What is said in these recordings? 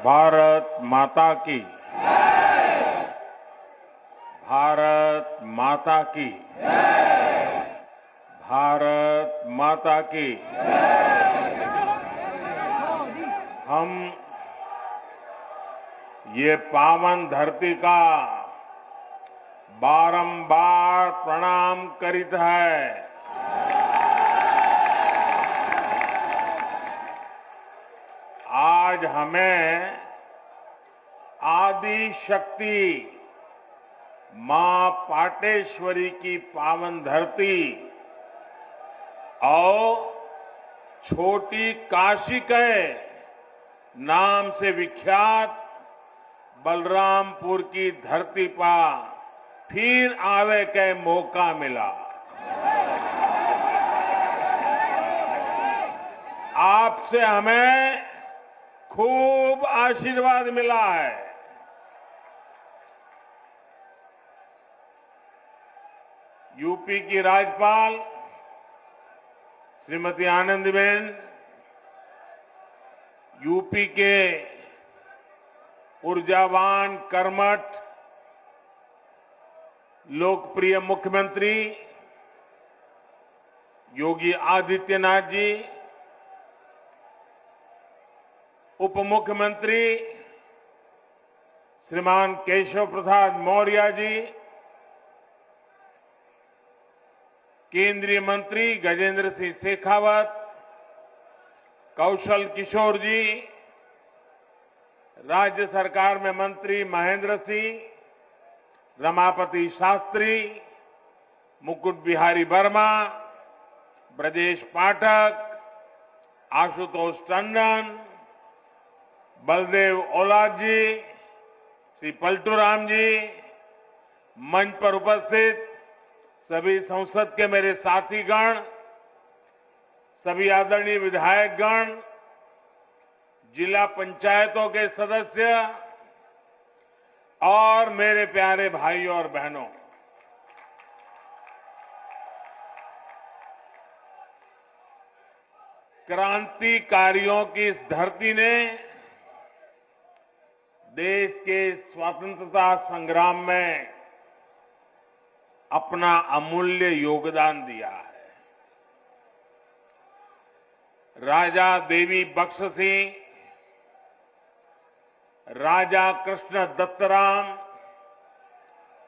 भारत माता की। भारत माता की। भारत माता की। हम ये पावन धरती का बारंबार प्रणाम करित है। आज हमें आदि शक्ति मां पाटेश्वरी की पावन धरती और छोटी काशी के नाम से विख्यात बलरामपुर की धरती पर फिर आवे के मौका मिला। आपसे हमें खूब आशीर्वाद मिला है। यूपी की राज्यपाल श्रीमती आनंदीबेन, यूपी के ऊर्जावान, कर्मठ, लोकप्रिय मुख्यमंत्री योगी आदित्यनाथ जी, उप मुख्यमंत्री श्रीमान केशव प्रसाद मौर्य जी, केंद्रीय मंत्री गजेंद्र सिंह शेखावत, कौशल किशोर जी, राज्य सरकार में मंत्री महेंद्र सिंह, रमापति शास्त्री, मुकुट बिहारी वर्मा, ब्रजेश पाठक, आशुतोष टंडन, बलदेव ओलाद जी, श्री पलटूराम जी, मंच पर उपस्थित सभी संसद के मेरे साथीगण, सभी आदरणीय विधायकगण, जिला पंचायतों के सदस्य और मेरे प्यारे भाइयों और बहनों, क्रांतिकारियों की इस धरती ने देश के स्वतंत्रता संग्राम में अपना अमूल्य योगदान दिया है। राजा देवी बख्श सिंह, राजा कृष्ण दत्तराम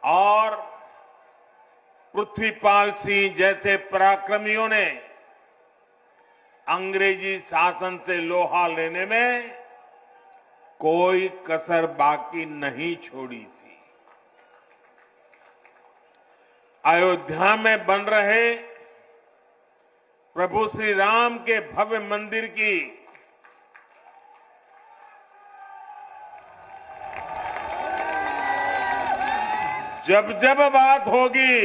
और पृथ्वीपाल सिंह जैसे पराक्रमियों ने अंग्रेजी शासन से लोहा लेने में कोई कसर बाकी नहीं छोड़ी थी। अयोध्या में बन रहे प्रभु श्री राम के भव्य मंदिर की जब जब बात होगी,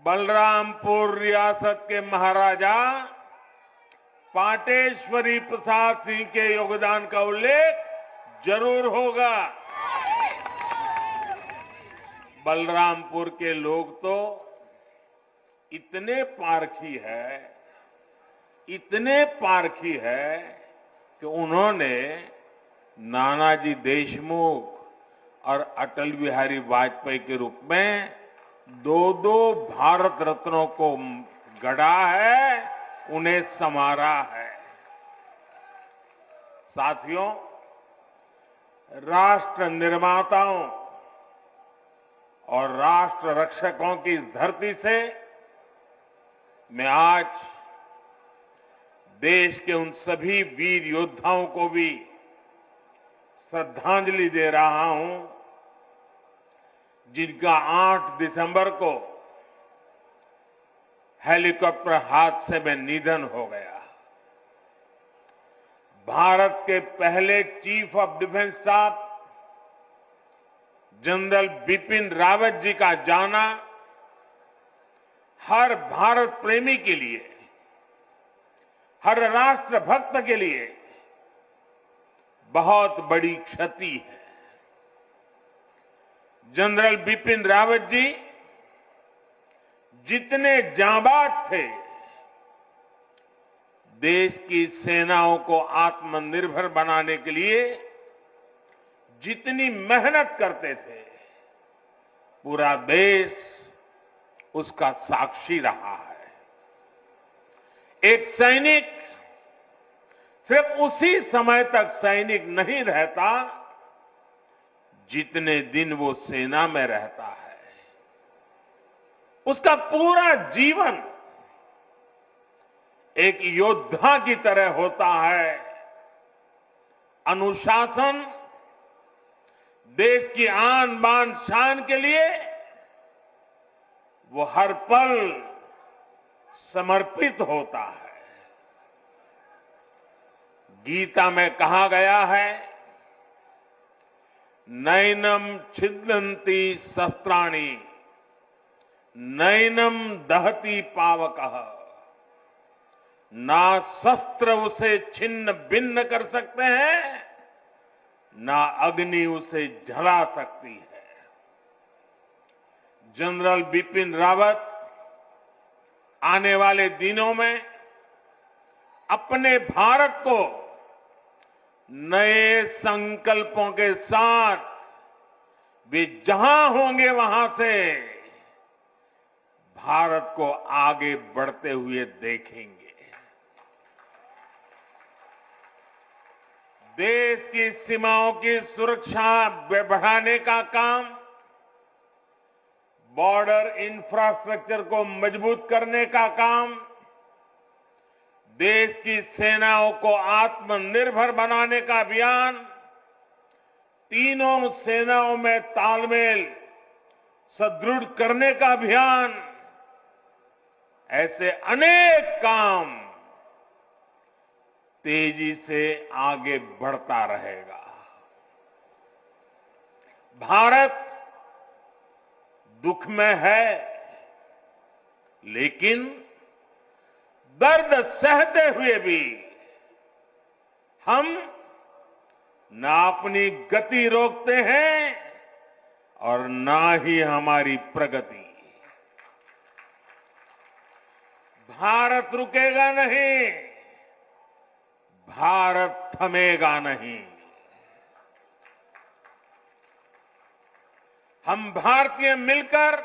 बलरामपुर रियासत के महाराजा पाटेश्वरी प्रसाद सिंह के योगदान का उल्लेख जरूर होगा। बलरामपुर के लोग तो इतने पारखी है कि उन्होंने नानाजी देशमुख और अटल बिहारी वाजपेयी के रूप में दो भारत रत्नों को गढ़ा है, उन्हें संवारा है। साथियों, राष्ट्र निर्माताओं और राष्ट्र रक्षकों की इस धरती से मैं आज देश के उन सभी वीर योद्धाओं को भी श्रद्धांजलि दे रहा हूं जिनका 8 दिसंबर को हेलीकॉप्टर हादसे में निधन हो गया। भारत के पहले chief of defence staff general Bipin Rawat ji का जाना हर भारत प्रेमी के लिए, हर राष्ट्र भक्त के लिए बहुत बड़ी क्षति है। जनरल बिपिन रावत जी जितने जांबाज थे, देश की सेनाओं को आत्मनिर्भर बनाने के लिए जितनी मेहनत करते थे, पूरा देश उसका साक्षी रहा है। एक सैनिक सिर्फ उसी समय तक सैनिक नहीं रहता जितने दिन वो सेना में रहता है। उसका पूरा जीवन एक योद्धा की तरह होता है। अनुशासन, देश की आन बान शान के लिए वो हर पल समर्पित होता है। गीता में कहा गया है, नैनम छिद्यन्ति शस्त्राणि नैनम दहति पावकः, ना शस्त्र उसे छिन्न भिन्न कर सकते हैं, ना अग्नि उसे जला सकती है। जनरल बिपिन रावत आने वाले दिनों में अपने भारत को नए संकल्पों के साथ वे जहां होंगे वहां से भारत को आगे बढ़ते हुए देखेंगे। देश की सीमाओं की सुरक्षा बढ़ाने का काम, बॉर्डर इंफ्रास्ट्रक्चर को मजबूत करने का काम, देश की सेनाओं को आत्मनिर्भर बनाने का अभियान, तीनों सेनाओं में तालमेल सुदृढ़ करने का अभियान, ऐसे अनेक काम तेजी से आगे बढ़ता रहेगा। भारत दुख में है, लेकिन दर्द सहते हुए भी हम ना अपनी गति रोकते हैं और ना ही हमारी प्रगति। भारत रुकेगा नहीं, भारत थमेगा नहीं। हम भारतीय मिलकर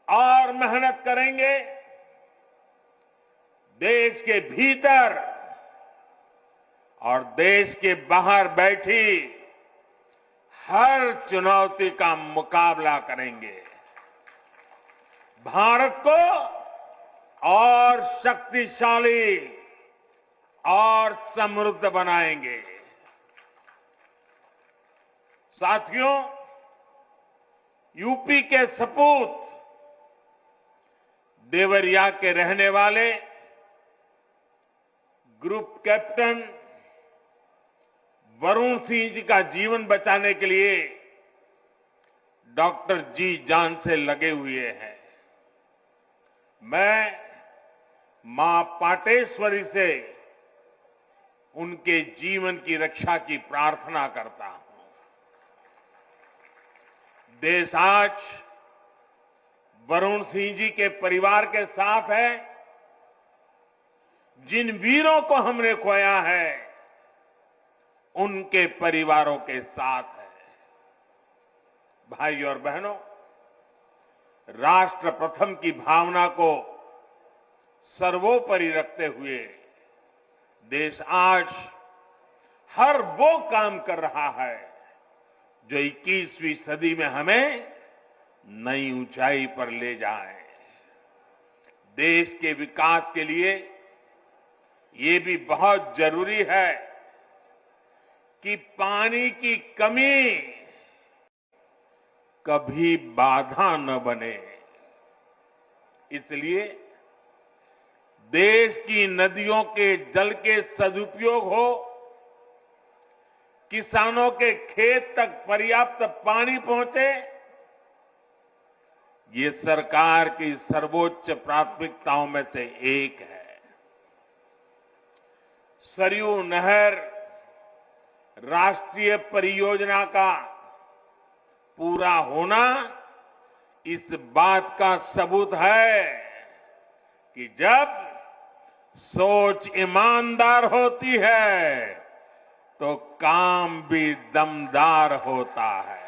और मेहनत करेंगे। देश के भीतर और देश के बाहर बैठी हर चुनौती का मुकाबला करेंगे। भारत को और शक्तिशाली और समृद्ध बनाएंगे। साथियों, यूपी के सपूत देवरिया के रहने वाले ग्रुप कैप्टन वरुण सिंह जी का जीवन बचाने के लिए डॉक्टर जी जान से लगे हुए हैं। मैं मां पाटेश्वरी से उनके जीवन की रक्षा की प्रार्थना करता हूं। देश आज वरुण सिंह जी के परिवार के साथ है। जिन वीरों को हमने खोया है, उनके परिवारों के साथ है। भाई और बहनों, राष्ट्र प्रथम की भावना को सर्वोपरि रखते हुए देश आज हर वो काम कर रहा है जो 21वीं सदी में हमें नई ऊंचाई पर ले जाए। देश के विकास के लिए ये भी बहुत जरूरी है कि पानी की कमी कभी बाधा न बने। इसलिए देश की नदियों के जल के सदुपयोग हो, किसानों के खेत तक पर्याप्त पानी पहुंचे, ये सरकार की सर्वोच्च प्राथमिकताओं में से एक है। सरयू नहर राष्ट्रीय परियोजना का पूरा होना इस बात का सबूत है कि जब सोच ईमानदार होती है तो काम भी दमदार होता है।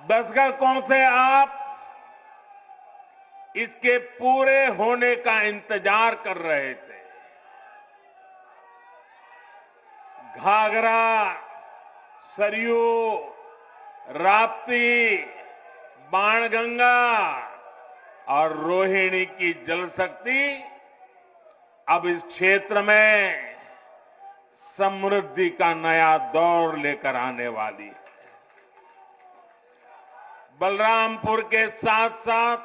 दशकों से आप इसके पूरे होने का इंतजार कर रहे थे। घाघरा, सरयू, राप्ती, बाणगंगा और रोहिणी की जल शक्ति अब इस क्षेत्र में समृद्धि का नया दौर लेकर आने वाली है। बलरामपुर के साथ साथ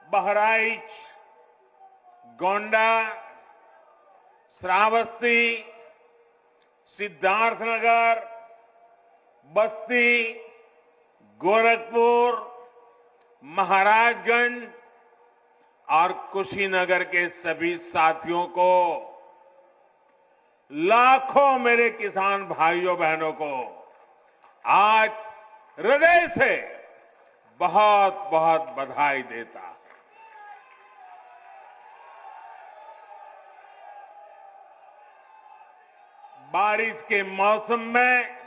बहराइच, गोंडा, श्रावस्ती, सिद्धार्थनगर, बस्ती, गोरखपुर, महाराजगंज और कुशीनगर के सभी साथियों को, लाखों मेरे किसान भाइयों बहनों को आज हृदय से बहुत बहुत बधाई देता। बारिश के मौसम में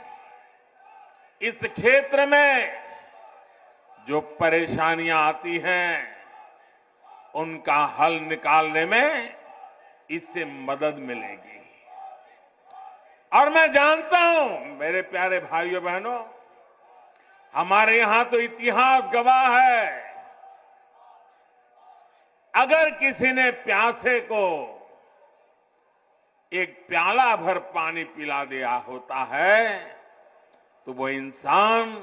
इस क्षेत्र में जो परेशानियां आती हैं उनका हल निकालने में इससे मदद मिलेगी। और मैं जानता हूं मेरे प्यारे भाइयों बहनों, हमारे यहां तो इतिहास गवाह है, अगर किसी ने प्यासे को एक प्याला भर पानी पिला दिया होता है तो वो इंसान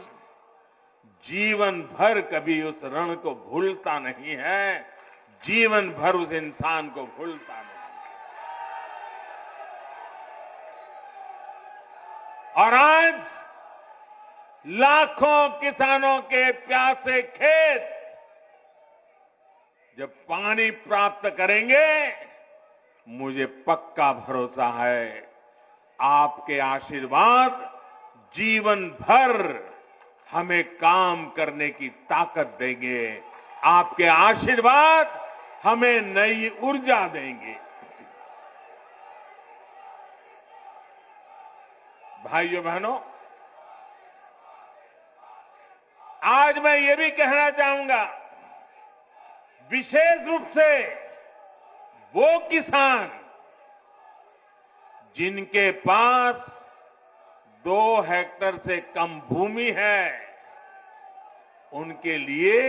जीवन भर कभी उस ऋण को भूलता नहीं है, जीवन भर उस इंसान को भूलता नहीं। और आज लाखों किसानों के प्यासे खेत जब पानी प्राप्त करेंगे, मुझे पक्का भरोसा है आपके आशीर्वाद जीवन भर हमें काम करने की ताकत देंगे। आपके आशीर्वाद हमें नई ऊर्जा देंगे। भाइयों बहनों, आज मैं ये भी कहना चाहूंगा, विशेष रूप से वो किसान जिनके पास 2 हेक्टेयर से कम भूमि है, उनके लिए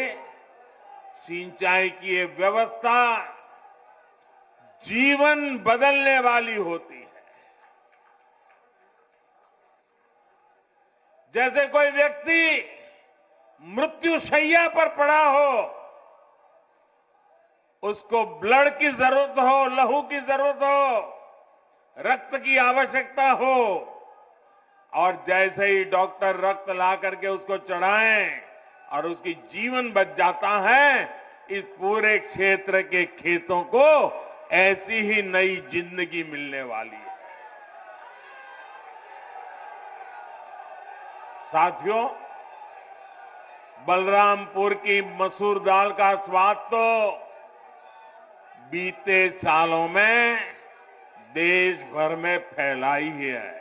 सिंचाई की ये व्यवस्था जीवन बदलने वाली होती है। जैसे कोई व्यक्ति मृत्युशैया पर पड़ा हो, उसको ब्लड की जरूरत हो, लहू की जरूरत हो, रक्त की आवश्यकता हो, और जैसे ही डॉक्टर रक्त ला करके उसको चढ़ाएं और उसकी जीवन बच जाता है, इस पूरे क्षेत्र के खेतों को ऐसी ही नई जिंदगी मिलने वाली है। साथियों, बलरामपुर की मसूर दाल का स्वाद तो बीते सालों में देश भर में फैला ही है।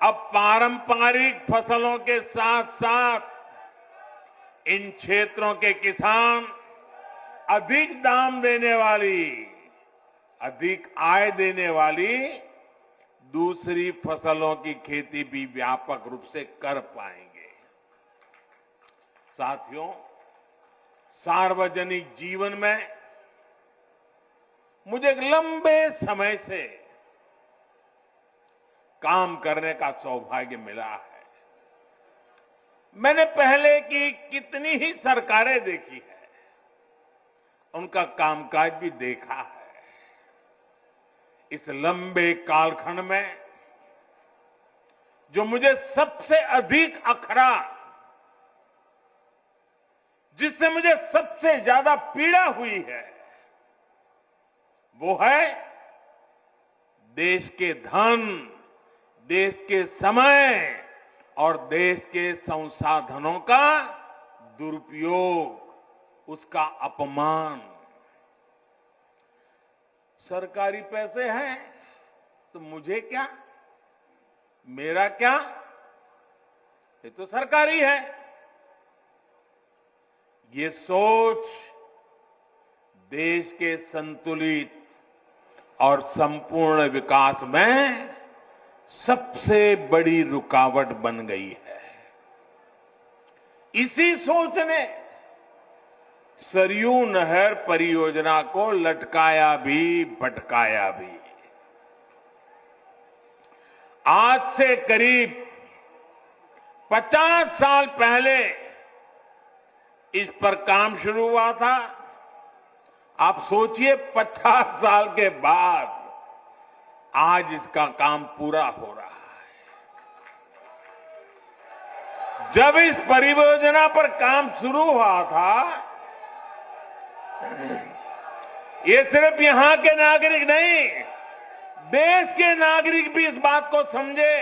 अब पारंपरिक फसलों के साथ साथ इन क्षेत्रों के किसान अधिक दाम देने वाली, अधिक आय देने वाली दूसरी फसलों की खेती भी व्यापक रूप से कर पाएंगे। साथियों, सार्वजनिक जीवन में मुझे एक लंबे समय से काम करने का सौभाग्य मिला है। मैंने पहले की कितनी ही सरकारें देखी है, उनका कामकाज भी देखा है। इस लंबे कालखंड में जो मुझे सबसे अधिक अखरा, जिससे मुझे सबसे ज्यादा पीड़ा हुई है, वो है देश के धन, देश के समय और देश के संसाधनों का दुरुपयोग, उसका अपमान। सरकारी पैसे हैं तो मुझे क्या, मेरा क्या, ये तो सरकारी है। ये सोच देश के संतुलित और संपूर्ण विकास में सबसे बड़ी रुकावट बन गई है। इसी सोच ने सरयू नहर परियोजना को लटकाया भी भटकाया भी। आज से करीब 50 साल पहले इस पर काम शुरू हुआ था। आप सोचिए 50 साल के बाद आज इसका काम पूरा हो रहा है। जब इस परियोजना पर काम शुरू हुआ था, ये सिर्फ यहां के नागरिक नहीं, देश के नागरिक भी इस बात को समझे,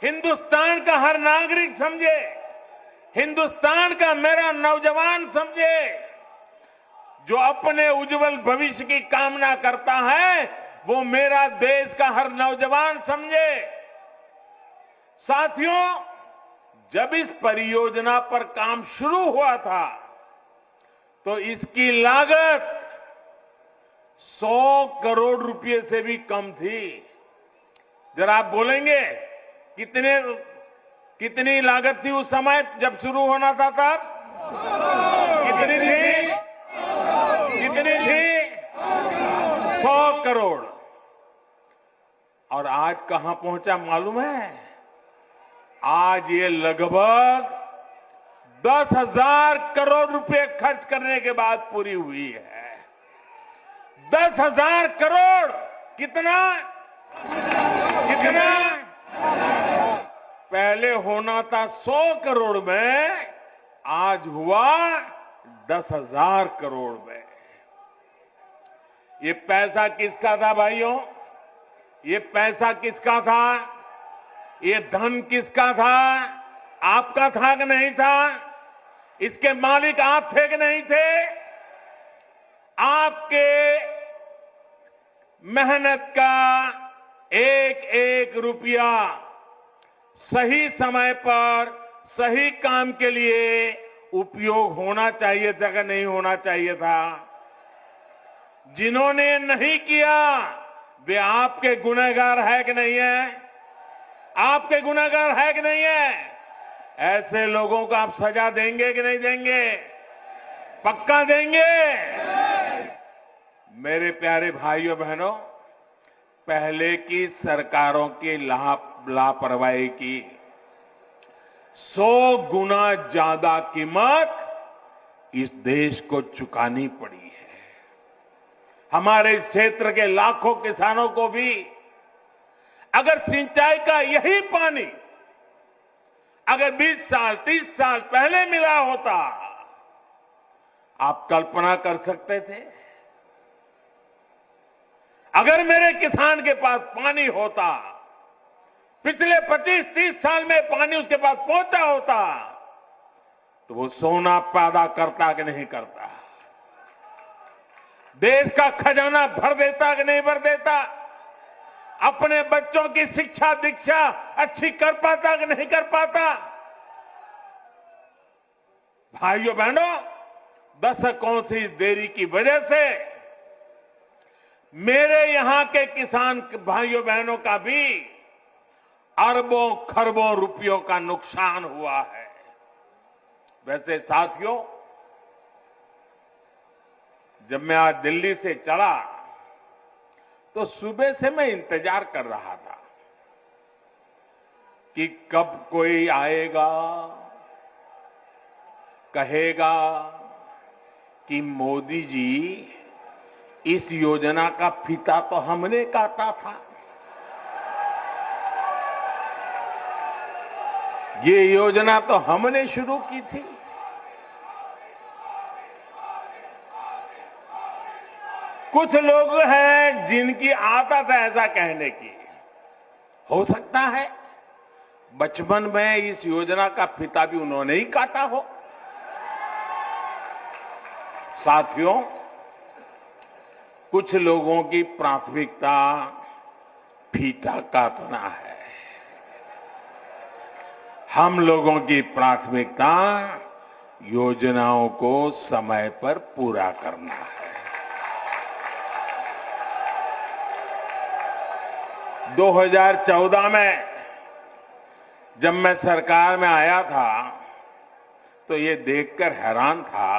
हिंदुस्तान का हर नागरिक समझे, हिंदुस्तान का मेरा नौजवान समझे, जो अपने उज्जवल भविष्य की कामना करता है, वो मेरा देश का हर नौजवान समझे। साथियों, जब इस परियोजना पर काम शुरू हुआ था तो इसकी लागत 100 करोड़ रुपए से भी कम थी। जरा आप बोलेंगे कितनी लागत थी उस समय जब शुरू होना था तब? कितनी थी? कितनी थी? 100 करोड़। और आज कहां पहुंचा मालूम है? आज ये लगभग 10,000 करोड़ रुपए खर्च करने के बाद पूरी हुई है। 10,000 करोड़ कितना? कितना? पहले होना था 100 करोड़ में, आज हुआ 10,000 करोड़ में। ये पैसा किसका था भाइयों? ये पैसा किसका था? ये धन किसका था? आपका था कि नहीं था? इसके मालिक आप थे कि नहीं थे? आपके मेहनत का एक एक रुपया सही समय पर सही काम के लिए उपयोग होना चाहिए था कि नहीं होना चाहिए था? जिन्होंने नहीं किया वे आपके गुनहगार है कि नहीं है? आपके गुनहगार है कि नहीं है? ऐसे लोगों को आप सजा देंगे कि नहीं देंगे? पक्का देंगे? मेरे प्यारे भाइयों बहनों, पहले की सरकारों की लापरवाही की 100 गुना ज्यादा कीमत इस देश को चुकानी पड़ी है। हमारे इस क्षेत्र के लाखों किसानों को भी अगर सिंचाई का यही पानी अगर 20 साल 30 साल पहले मिला होता, आप कल्पना कर सकते थे? अगर मेरे किसान के पास पानी होता, पिछले 25-30 साल में पानी उसके पास पहुंचा होता, तो वो सोना पैदा करता कि नहीं करता? देश का खजाना भर देता कि नहीं भर देता? अपने बच्चों की शिक्षा दीक्षा अच्छी कर पाता कि नहीं कर पाता? भाइयों बहनों, दशकों से इस देरी की वजह से मेरे यहां के किसान भाइयों बहनों का भी अरबों खरबों रुपयों का नुकसान हुआ है। वैसे साथियों, जब मैं आज दिल्ली से चला तो सुबह से मैं इंतजार कर रहा था कि कब कोई आएगा, कहेगा कि मोदी जी, इस योजना का फीता तो हमने काटा था, ये योजना तो हमने शुरू की थी। कुछ लोग हैं जिनकी आदत है ऐसा कहने की। हो सकता है बचपन में इस योजना का फीता भी उन्होंने ही काटा हो। साथियों, कुछ लोगों की प्राथमिकता फीता काटना है, हम लोगों की प्राथमिकता योजनाओं को समय पर पूरा करना है। 2014 में जब मैं सरकार में आया था तो ये देखकर हैरान था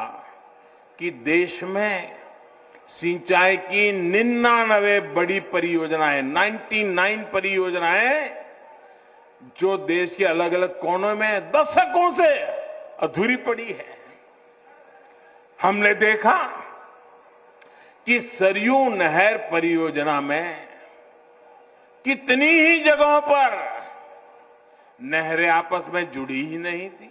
कि देश में सिंचाई की 99 बड़ी परियोजनाएं, 99 परियोजनाएं जो देश के अलग अलग कोनों में दशकों से अधूरी पड़ी है। हमने देखा कि सरयू नहर परियोजना में कितनी ही जगहों पर नहरें आपस में जुड़ी ही नहीं थी,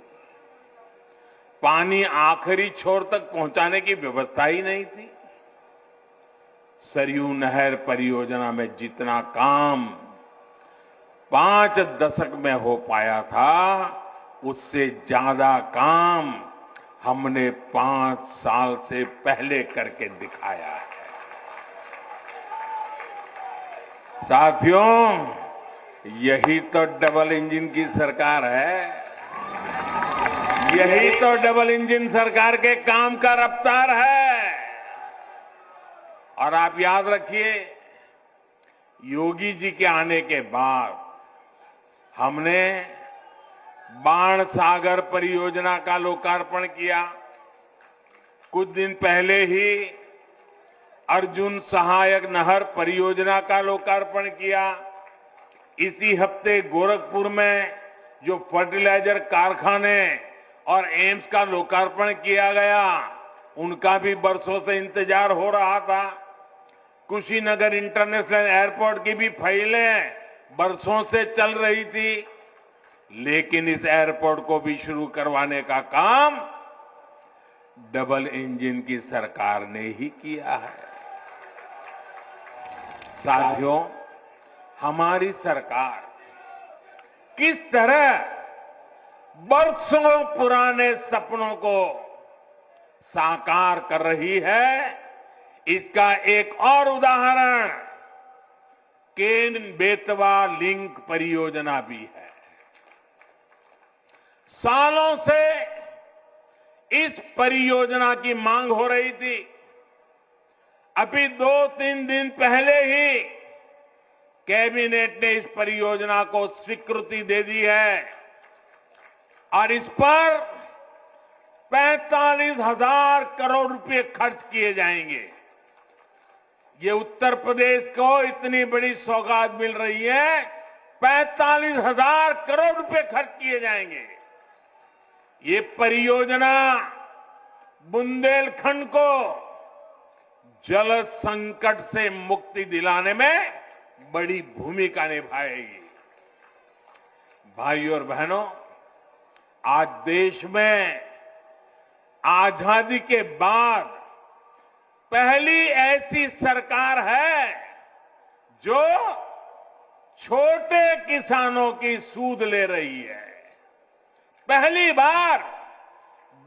पानी आखिरी छोर तक पहुंचाने की व्यवस्था ही नहीं थी। सरयू नहर परियोजना में जितना काम 5 दशक में हो पाया था, उससे ज्यादा काम हमने 5 साल से पहले करके दिखाया है। साथियों, यही तो डबल इंजन की सरकार है, यही तो डबल इंजन सरकार के काम का रफ्तार है। और आप याद रखिए, योगी जी के आने के बाद हमने बाण सागर परियोजना का लोकार्पण किया। कुछ दिन पहले ही अर्जुन सहायक नहर परियोजना का लोकार्पण किया। इसी हफ्ते गोरखपुर में जो फर्टिलाइजर कारखाने और एम्स का लोकार्पण किया गया, उनका भी बरसों से इंतजार हो रहा था। कुशीनगर इंटरनेशनल एयरपोर्ट की भी फाइलें बरसों से चल रही थी, लेकिन इस एयरपोर्ट को भी शुरू करवाने का काम डबल इंजन की सरकार ने ही किया है। साथियों, हमारी सरकार किस तरह बरसों पुराने सपनों को साकार कर रही है, इसका एक और उदाहरण केन बेतवा लिंक परियोजना भी है। सालों से इस परियोजना की मांग हो रही थी। अभी 2-3 दिन पहले ही कैबिनेट ने इस परियोजना को स्वीकृति दे दी है और इस पर 45,000 करोड़ रुपए खर्च किए जाएंगे। ये उत्तर प्रदेश को इतनी बड़ी सौगात मिल रही है, 45,000 करोड़ रुपए खर्च किए जाएंगे। ये परियोजना बुंदेलखंड को जल संकट से मुक्ति दिलाने में बड़ी भूमिका निभाएगी। भाइयों और बहनों, आज देश में आजादी के बाद पहली ऐसी सरकार है जो छोटे किसानों की सूद ले रही है। पहली बार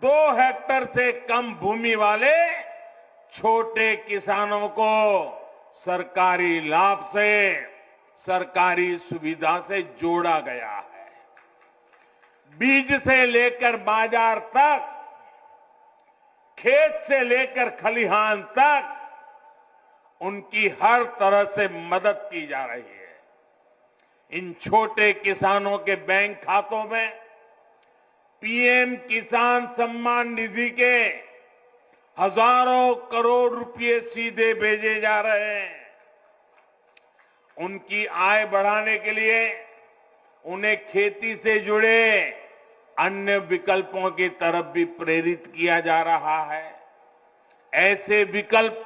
2 हेक्टेयर से कम भूमि वाले छोटे किसानों को सरकारी लाभ से, सरकारी सुविधा से जोड़ा गया है। बीज से लेकर बाजार तक, खेत से लेकर खलिहान तक उनकी हर तरह से मदद की जा रही है। इन छोटे किसानों के बैंक खातों में पीएम किसान सम्मान निधि के हजारों करोड़ रुपए सीधे भेजे जा रहे हैं। उनकी आय बढ़ाने के लिए उन्हें खेती से जुड़े अन्य विकल्पों की तरफ भी प्रेरित किया जा रहा है। ऐसे विकल्प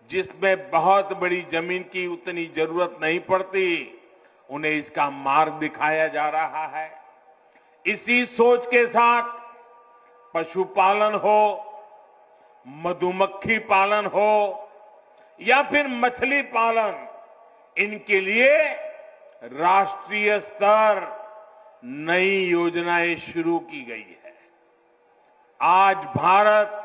जिसमें बहुत बड़ी जमीन की उतनी जरूरत नहीं पड़ती, उन्हें इसका मार्ग दिखाया जा रहा है। इसी सोच के साथ पशुपालन हो, मधुमक्खी पालन हो या फिर मछली पालन, इनके लिए राष्ट्रीय स्तर नई योजनाएं शुरू की गई है। आज भारत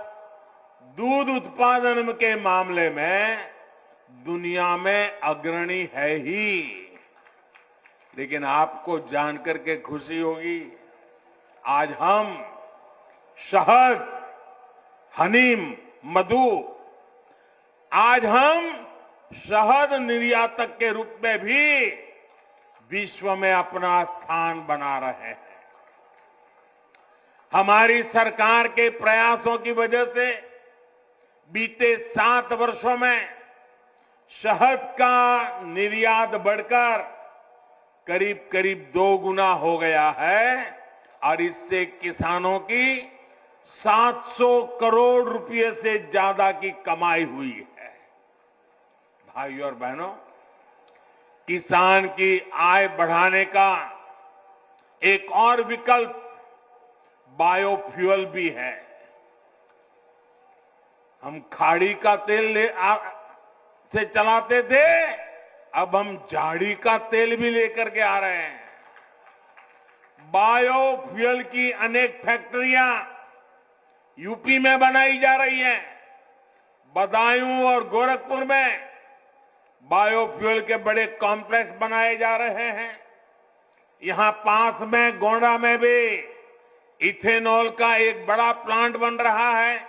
दूध उत्पादन के मामले में दुनिया में अग्रणी है ही। लेकिन आपको जानकर के खुशी होगी, आज हम शहद, हनी, मधु, आज हम शहद निर्यातक के रूप में भी विश्व में अपना स्थान बना रहे हैं। हमारी सरकार के प्रयासों की वजह से बीते 7 वर्षों में शहद का निर्यात बढ़कर करीब करीब 2 गुना हो गया है और इससे किसानों की 700 करोड़ रुपए से ज्यादा की कमाई हुई है। भाइयों और बहनों, किसान की आय बढ़ाने का एक और विकल्प बायोफ्यूल भी है। हम खाड़ी का तेल से चलाते थे, अब हम झाड़ी का तेल भी लेकर के आ रहे हैं। बायोफ्यूल की अनेक फैक्ट्रियां यूपी में बनाई जा रही हैं। बदायूं और गोरखपुर में बायोफ्यूल के बड़े कॉम्प्लेक्स बनाए जा रहे हैं। यहां पास में गोंडा में भी इथेनॉल का एक बड़ा प्लांट बन रहा है।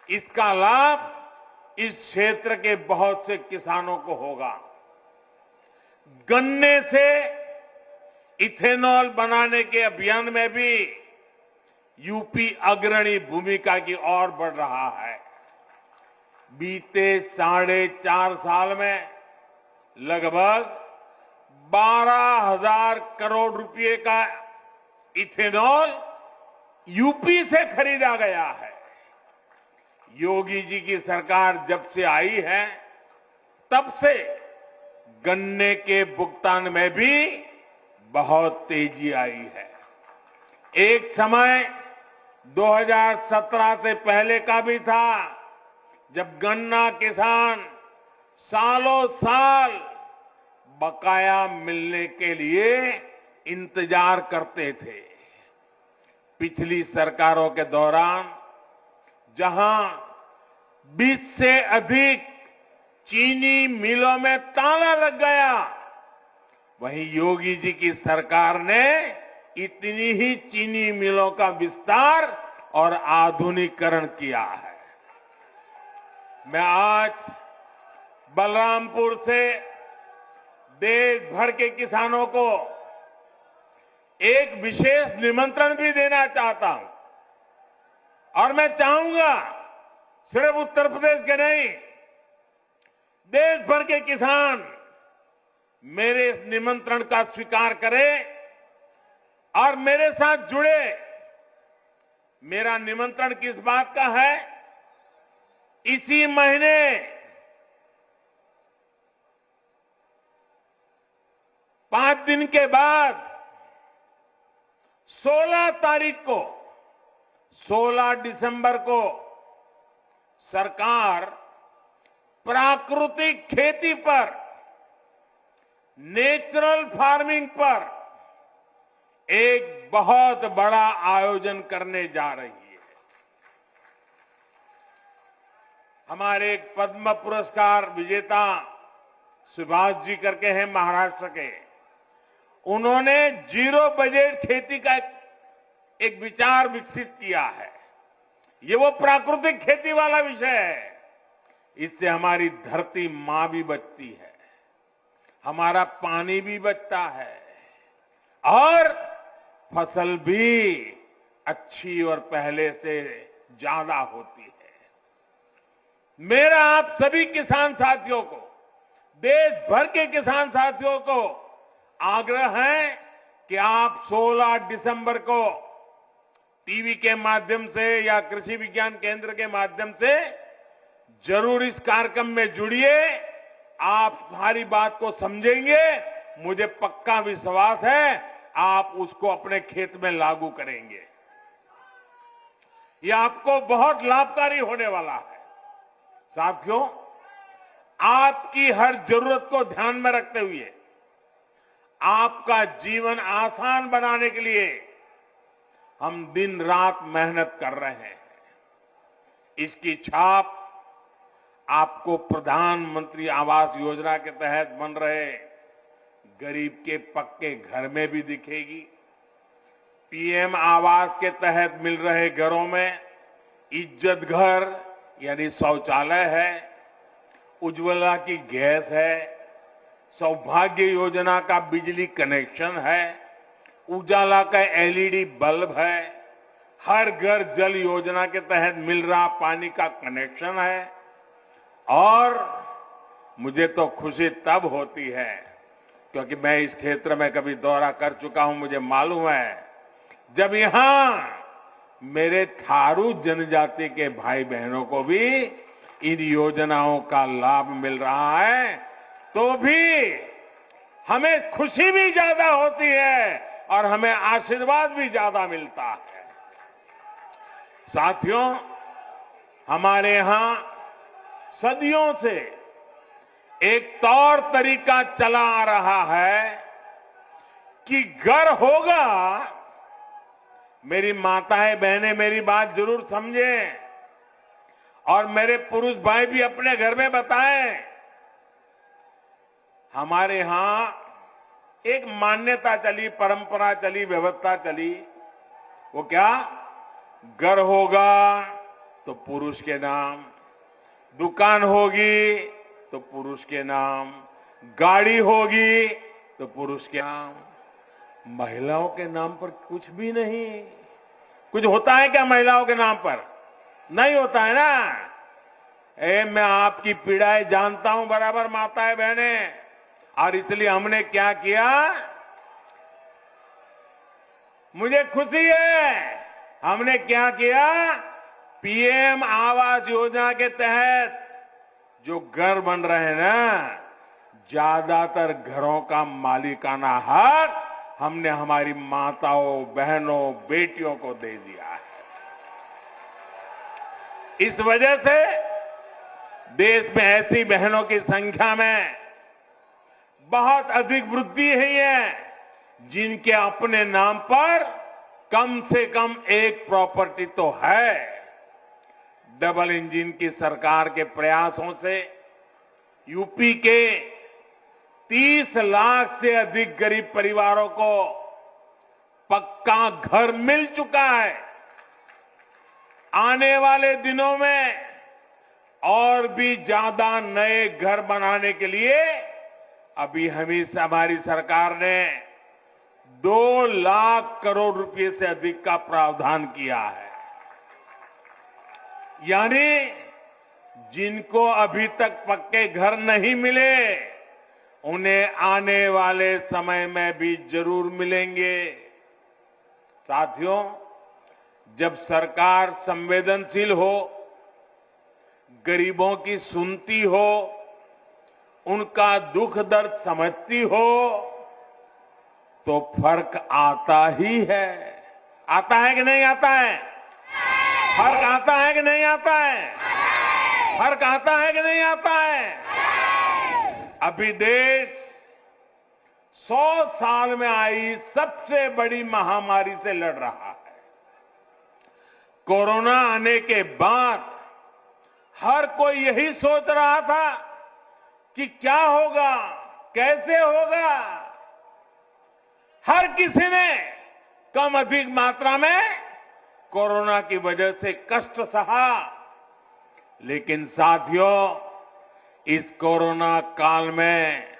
इसका लाभ इस क्षेत्र के बहुत से किसानों को होगा। गन्ने से इथेनॉल बनाने के अभियान में भी यूपी अग्रणी भूमिका की ओर बढ़ रहा है। बीते 4.5 साल में लगभग 12,000 करोड़ रुपए का इथेनॉल यूपी से खरीदा गया है। योगी जी की सरकार जब से आई है, तब से गन्ने के भुगतान में भी बहुत तेजी आई है। एक समय 2017 से पहले का भी था, जब गन्ना किसान सालों साल बकाया मिलने के लिए इंतजार करते थे। पिछली सरकारों के दौरान जहां 20 से अधिक चीनी मिलों में ताला लग गया, वहीं योगी जी की सरकार ने इतनी ही चीनी मिलों का विस्तार और आधुनिकीकरण किया है। मैं आज बलरामपुर से देश भर के किसानों को एक विशेष निमंत्रण भी देना चाहता हूं और मैं चाहूंगा सिर्फ उत्तर प्रदेश के नहीं, देश भर के किसान मेरे इस निमंत्रण का स्वीकार करें और मेरे साथ जुड़े। मेरा निमंत्रण किस बात का है? इसी महीने 5 दिन के बाद 16 तारीख को, 16 दिसंबर को सरकार प्राकृतिक खेती पर, नेचुरल फार्मिंग पर एक बहुत बड़ा आयोजन करने जा रही है। हमारे एक पद्म पुरस्कार विजेता सुभाष जी करके हैं महाराष्ट्र के, उन्होंने जीरो बजट खेती का एक विचार विकसित किया है। ये वो प्राकृतिक खेती वाला विषय है। इससे हमारी धरती मां भी बचती है, हमारा पानी भी बचता है और फसल भी अच्छी और पहले से ज्यादा होती है। मेरा आप सभी किसान साथियों को, देश भर के किसान साथियों को आग्रह है कि आप 16 दिसंबर को टीवी के माध्यम से या कृषि विज्ञान केंद्र के माध्यम से जरूर इस कार्यक्रम में जुड़िए। आप हमारी बात को समझेंगे, मुझे पक्का विश्वास है आप उसको अपने खेत में लागू करेंगे। यह आपको बहुत लाभकारी होने वाला है। साथियों, आपकी हर जरूरत को ध्यान में रखते हुए आपका जीवन आसान बनाने के लिए हम दिन रात मेहनत कर रहे हैं। इसकी छाप आपको प्रधानमंत्री आवास योजना के तहत बन रहे गरीब के पक्के घर में भी दिखेगी। पीएम आवास के तहत मिल रहे घरों में इज्जत घर यानी शौचालय है, उज्ज्वला की गैस है, सौभाग्य योजना का बिजली कनेक्शन है, उजाला का एलईडी बल्ब है, हर घर जल योजना के तहत मिल रहा पानी का कनेक्शन है। और मुझे तो खुशी तब होती है क्योंकि मैं इस क्षेत्र में कभी दौरा कर चुका हूं, मुझे मालूम है जब यहां मेरे थारू जनजाति के भाई बहनों को भी इन योजनाओं का लाभ मिल रहा है तो भी हमें खुशी भी ज्यादा होती है और हमें आशीर्वाद भी ज्यादा मिलता है। साथियों, हमारे यहां सदियों से एक तौर तरीका चला आ रहा है कि घर होगा। मेरी माताएं बहनें मेरी बात जरूर समझें और मेरे पुरुष भाई भी अपने घर में बताएं। हमारे यहां एक मान्यता चली, परंपरा चली, व्यवस्था चली। वो क्या? घर होगा तो पुरुष के नाम, दुकान होगी तो पुरुष के नाम, गाड़ी होगी तो पुरुष के नाम, महिलाओं के नाम पर कुछ भी नहीं। कुछ होता है क्या महिलाओं के नाम पर? नहीं होता है ना। मैं आपकी पीड़ाएं जानता हूं बराबर माताएं बहनें, और इसलिए हमने क्या किया, मुझे खुशी है, हमने क्या किया, पीएम आवास योजना के तहत जो घर बन रहे हैं ना, ज्यादातर घरों का मालिकाना हक हमने हमारी माताओं, बहनों, बेटियों को दे दिया है। इस वजह से देश में ऐसी बहनों की संख्या में बहुत अधिक वृद्धि हुई है जिनके अपने नाम पर कम से कम एक प्रॉपर्टी तो है। डबल इंजन की सरकार के प्रयासों से यूपी के 30 लाख से अधिक गरीब परिवारों को पक्का घर मिल चुका है। आने वाले दिनों में और भी ज्यादा नए घर बनाने के लिए अभी हमारी सरकार ने 2 लाख करोड़ रुपए से अधिक का प्रावधान किया है। यानी जिनको अभी तक पक्के घर नहीं मिले उन्हें आने वाले समय में भी जरूर मिलेंगे। साथियों, जब सरकार संवेदनशील हो, गरीबों की सुनती हो, उनका दुख दर्द समझती हो तो फर्क आता ही है। आता है कि नहीं आता है? फर्क आता है कि नहीं आता है? फर्क आता है कि नहीं आता है? अभी देश 100 साल में आई सबसे बड़ी महामारी से लड़ रहा है। कोरोना आने के बाद हर कोई यही सोच रहा था कि क्या होगा, कैसे होगा। हर किसी ने कम अधिक मात्रा में कोरोना की वजह से कष्ट सहा, लेकिन साथियों, इस कोरोना काल में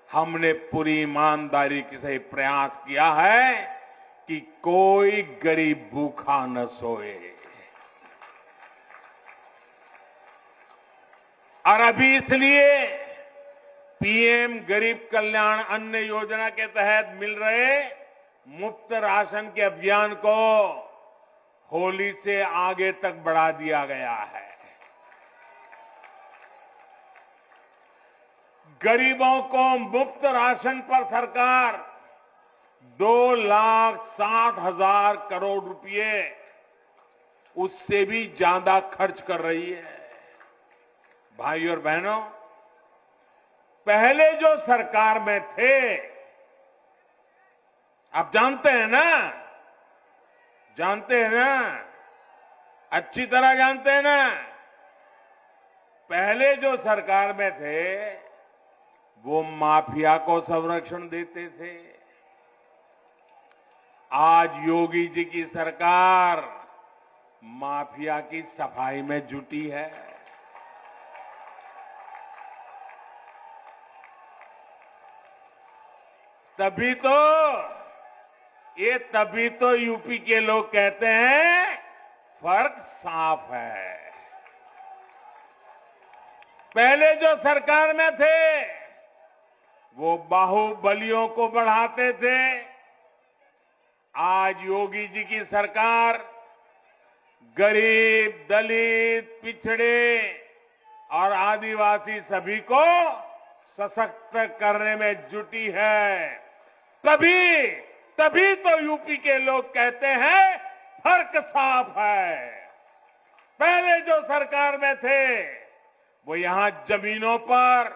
हमने पूरी ईमानदारी से प्रयास किया है कि कोई गरीब भूखा न सोए। और अभी इसलिए पीएम गरीब कल्याण अन्न योजना के तहत मिल रहे मुफ्त राशन के अभियान को होली से आगे तक बढ़ा दिया गया है। गरीबों को मुफ्त राशन पर सरकार 2,60,000 करोड़ रुपए, उससे भी ज्यादा खर्च कर रही है। भाई और बहनों, पहले जो सरकार में थे आप जानते हैं ना, जानते हैं ना, अच्छी तरह जानते हैं ना। पहले जो सरकार में थे वो माफिया को संरक्षण देते थे। आज योगी जी की सरकार माफिया की सफाई में जुटी है। तभी तो यूपी के लोग कहते हैं फर्क साफ है। पहले जो सरकार में थे वो बाहुबलियों को बढ़ाते थे। आज योगी जी की सरकार गरीब, दलित, पिछड़े और आदिवासी सभी को सशक्त करने में जुटी है। तभी तो यूपी के लोग कहते हैं फर्क साफ है। पहले जो सरकार में थे वो यहां जमीनों पर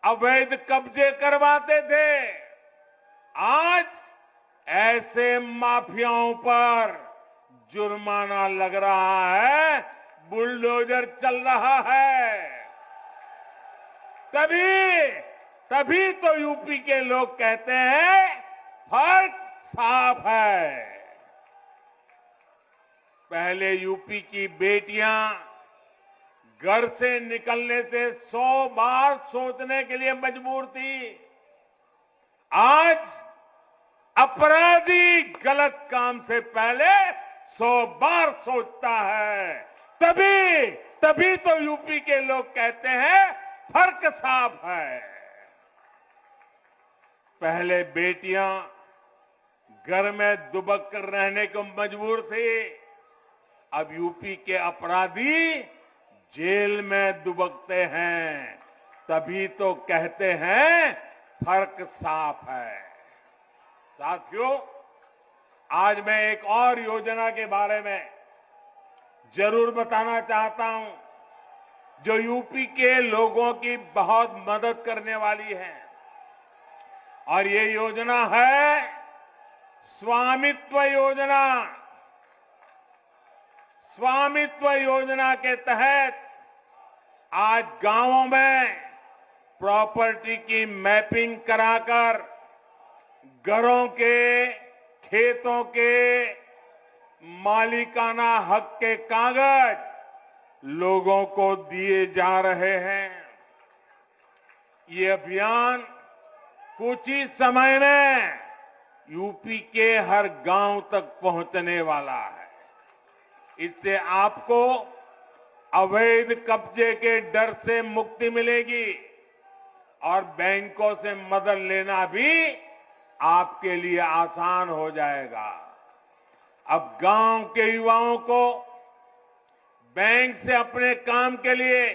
अवैध कब्जे करवाते थे। आज ऐसे माफियाओं पर जुर्माना लग रहा है, बुलडोजर चल रहा है। तभी तो यूपी के लोग कहते हैं फर्क साफ है। पहले यूपी की बेटियां घर से निकलने से 100 बार सोचने के लिए मजबूर थी। आज अपराधी गलत काम से पहले 100 बार सोचता है। तभी तो यूपी के लोग कहते हैं फर्क साफ है। पहले बेटियां घर में दुबक कर रहने को मजबूर थी। अब यूपी के अपराधी जेल में दुबकते हैं। तभी तो कहते हैं फर्क साफ है। साथियों, आज मैं एक और योजना के बारे में जरूर बताना चाहता हूं जो यूपी के लोगों की बहुत मदद करने वाली है। और ये योजना है स्वामित्व योजना। स्वामित्व योजना के तहत आज गांवों में प्रॉपर्टी की मैपिंग कराकर घरों के, खेतों के मालिकाना हक के कागज लोगों को दिए जा रहे हैं। ये अभियान कुछ ही समय में यूपी के हर गांव तक पहुंचने वाला है। इससे आपको अवैध कब्जे के डर से मुक्ति मिलेगी और बैंकों से मदद लेना भी आपके लिए आसान हो जाएगा। अब गांव के युवाओं को बैंक से अपने काम के लिए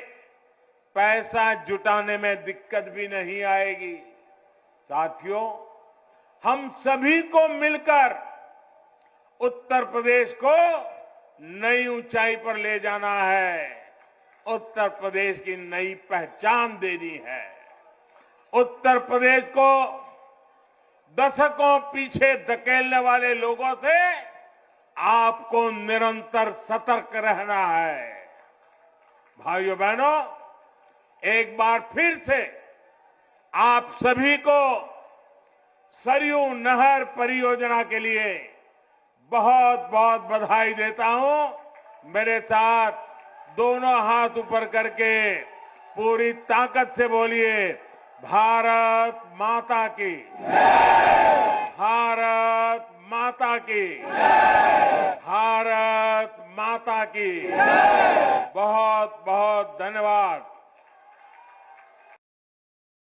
पैसा जुटाने में दिक्कत भी नहीं आएगी। साथियों, हम सभी को मिलकर उत्तर प्रदेश को नई ऊंचाई पर ले जाना है। उत्तर प्रदेश की नई पहचान देनी है। उत्तर प्रदेश को दशकों पीछे धकेलने वाले लोगों से आपको निरंतर सतर्क रहना है। भाइयों बहनों, एक बार फिर से आप सभी को सरयू नहर परियोजना के लिए बहुत बहुत बधाई देता हूं। मेरे साथ दोनों हाथ ऊपर करके पूरी ताकत से बोलिए, भारत माता की, भारत माता की, भारत माता की।